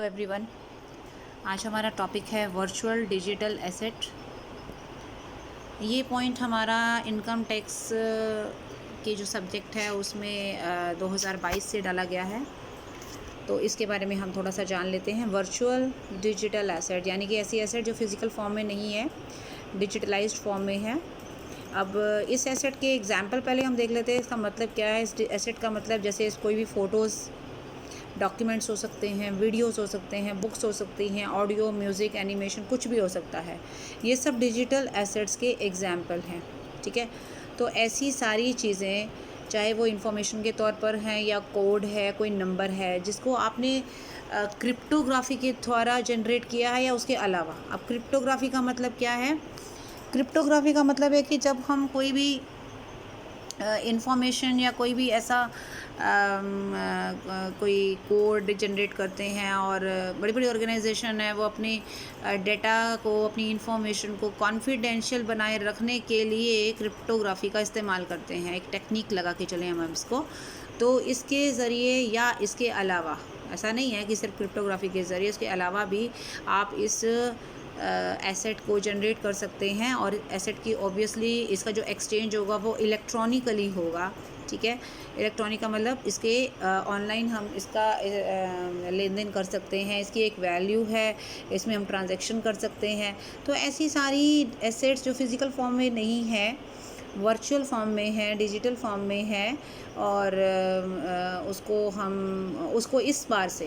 Hello everyone, आज हमारा topic है वर्चुअल डिजिटल एसेट। ये पॉइंट हमारा इनकम टैक्स के जो सब्जेक्ट है उसमें 2022 से डाला गया है। तो इसके बारे में हम थोड़ा सा जान लेते हैं। वर्चुअल डिजिटल एसेट यानी कि ऐसी एसेट जो फिज़िकल फॉर्म में नहीं है, डिजिटलाइज्ड फॉर्म में है। अब इस एसेट के एग्जांपल पहले हम देख लेते हैं, इसका मतलब क्या है। इस एसेट का मतलब जैसे कोई भी फ़ोटोज़, डॉक्यूमेंट्स हो सकते हैं, वीडियोस हो सकते हैं, बुक्स हो सकती हैं, ऑडियो, म्यूज़िक, एनिमेशन, कुछ भी हो सकता है। ये सब डिजिटल एसेट्स के एग्जाम्पल हैं, ठीक है। तो ऐसी सारी चीज़ें, चाहे वो इंफॉर्मेशन के तौर पर हैं या कोड है, कोई नंबर है जिसको आपने क्रिप्टोग्राफी के द्वारा जनरेट किया है या उसके अलावा। अब क्रिप्टोग्राफी का मतलब क्या है? क्रिप्टोग्राफी का मतलब है कि जब हम कोई भी इंफॉर्मेशन या कोई भी ऐसा कोई कोड जनरेट करते हैं और बड़ी बड़ी ऑर्गेनाइजेशन है वो अपनी डेटा को, अपनी इंफॉर्मेशन को कॉन्फिडेंशियल बनाए रखने के लिए क्रिप्टोग्राफी का इस्तेमाल करते हैं। एक टेक्निक लगा के चले हम इसको। तो इसके ज़रिए या इसके अलावा, ऐसा नहीं है कि सिर्फ क्रिप्टोग्राफी के ज़रिए, इसके अलावा भी आप इस एसेट को जनरेट कर सकते हैं। और एसेट की ऑब्वियसली इसका जो एक्सचेंज होगा वो इलेक्ट्रॉनिकली होगा, ठीक है। इलेक्ट्रॉनिक का मतलब इसके ऑनलाइन हम इसका लेन देन कर सकते हैं, इसकी एक वैल्यू है, इसमें हम ट्रांजैक्शन कर सकते हैं। तो ऐसी सारी एसेट्स जो फिज़िकल फॉर्म में नहीं है, वर्चुअल फॉर्म में है, डिजिटल फॉर्म में है, और उसको इस बार से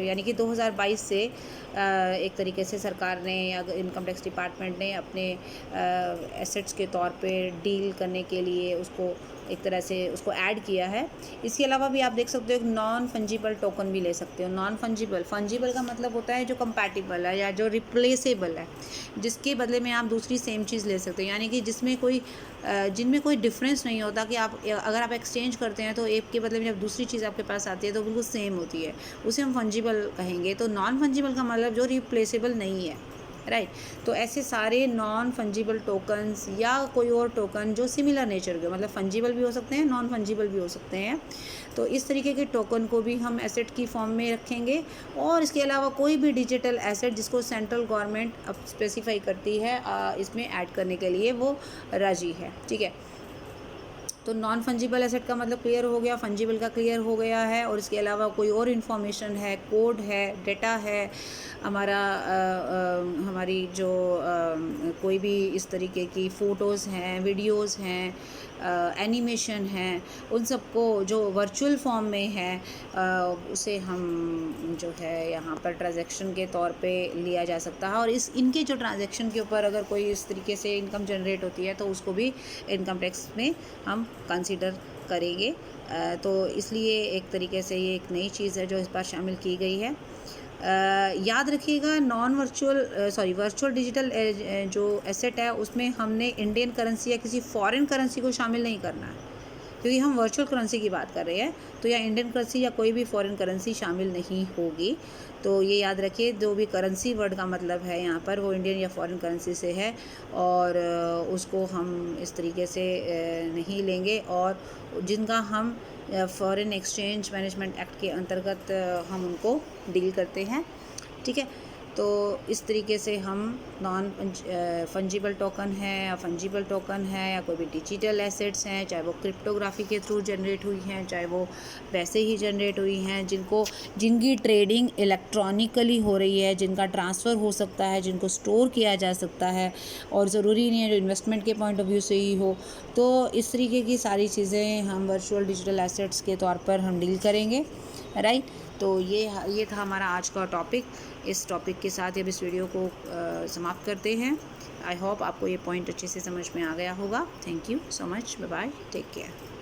यानी कि 2022 से एक तरीके से सरकार ने या इनकम टैक्स डिपार्टमेंट ने अपने एसेट्स के तौर पे डील करने के लिए उसको एक तरह से उसको ऐड किया है। इसके अलावा भी आप देख सकते हो एक नॉन फंजिबल टोकन भी ले सकते हो। नॉन फंजिबल, फंजिबल का मतलब होता है जो कंपैटिबल है या जो रिप्लेसेबल है, जिसके बदले में आप दूसरी सेम चीज़ ले सकते हो, यानी कि जिनमें कोई डिफरेंस नहीं होता कि आप अगर आप एक्सचेंज करते हैं तो एक के बदले में जब दूसरी चीज़ आपके पास आती है तो बिल्कुल सेम होती है, उसे हम फंजिबल कहेंगे। तो नॉन फंजिबल का मतलब जो रिप्लेसेबल नहीं है, राइट। तो ऐसे सारे नॉन फंजिबल टोकन्स या कोई और टोकन जो सिमिलर नेचर के, मतलब फंजिबल भी हो सकते हैं, नॉन फंजिबल भी हो सकते हैं। तो इस तरीके के टोकन को भी हम एसेट की फॉर्म में रखेंगे। और इसके अलावा कोई भी डिजिटल एसेट जिसको सेंट्रल गवर्नमेंट अब स्पेसिफाई करती है इसमें ऐड करने के लिए, वो राजी है, ठीक है। तो नॉन फंजिबल एसेट का मतलब क्लियर हो गया, फंजिबल का क्लियर हो गया है। और इसके अलावा कोई और इन्फॉर्मेशन है, कोड है, डेटा है, हमारी जो कोई भी इस तरीके की फ़ोटोज़ हैं, वीडियोज़ हैं, एनिमेशन हैं, उन सबको जो वर्चुअल फॉर्म में है उसे हम जो है यहाँ पर ट्रांजैक्शन के तौर पे लिया जा सकता है। और इनके जो ट्रांजैक्शन के ऊपर अगर कोई इस तरीके से इनकम जनरेट होती है तो उसको भी इनकम टैक्स में हम कंसीडर करेंगे। तो इसलिए एक तरीके से ये एक नई चीज़ है जो इस बार शामिल की गई है। याद रखिएगा, वर्चुअल डिजिटल जो एसेट है उसमें हमने इंडियन करेंसी या किसी फॉरेन करेंसी को शामिल नहीं करना है, क्योंकि हम वर्चुअल करेंसी की बात कर रहे हैं। तो या इंडियन करेंसी या कोई भी फॉरेन करेंसी शामिल नहीं होगी। तो ये याद रखिए, जो भी करेंसी वर्ड का मतलब है यहाँ पर वो इंडियन या फॉरेन करेंसी से है, और उसको हम इस तरीके से नहीं लेंगे। और जिनका हम फॉरेन एक्सचेंज मैनेजमेंट एक्ट के अंतर्गत हम उनको डील करते हैं, ठीक है। तो इस तरीके से हम नॉन फंजिबल टोकन है या फंजिबल टोकन है या कोई भी डिजिटल एसेट्स हैं, चाहे वो क्रिप्टोग्राफी के थ्रू जनरेट हुई हैं, चाहे वो वैसे ही जनरेट हुई हैं, जिनकी ट्रेडिंग इलेक्ट्रॉनिकली हो रही है, जिनका ट्रांसफ़र हो सकता है, जिनको स्टोर किया जा सकता है, और ज़रूरी नहीं है जो इन्वेस्टमेंट के पॉइंट ऑफ व्यू से ही हो। तो इस तरीके की सारी चीज़ें हम वर्चुअल डिजिटल एसेट्स के तौर पर हम डील करेंगे, राइट। तो ये था हमारा आज का टॉपिक। इस टॉपिक के साथ अब इस वीडियो को समाप्त करते हैं। आई होप आपको ये पॉइंट अच्छे से समझ में आ गया होगा। Thank you so much, bye bye, take care.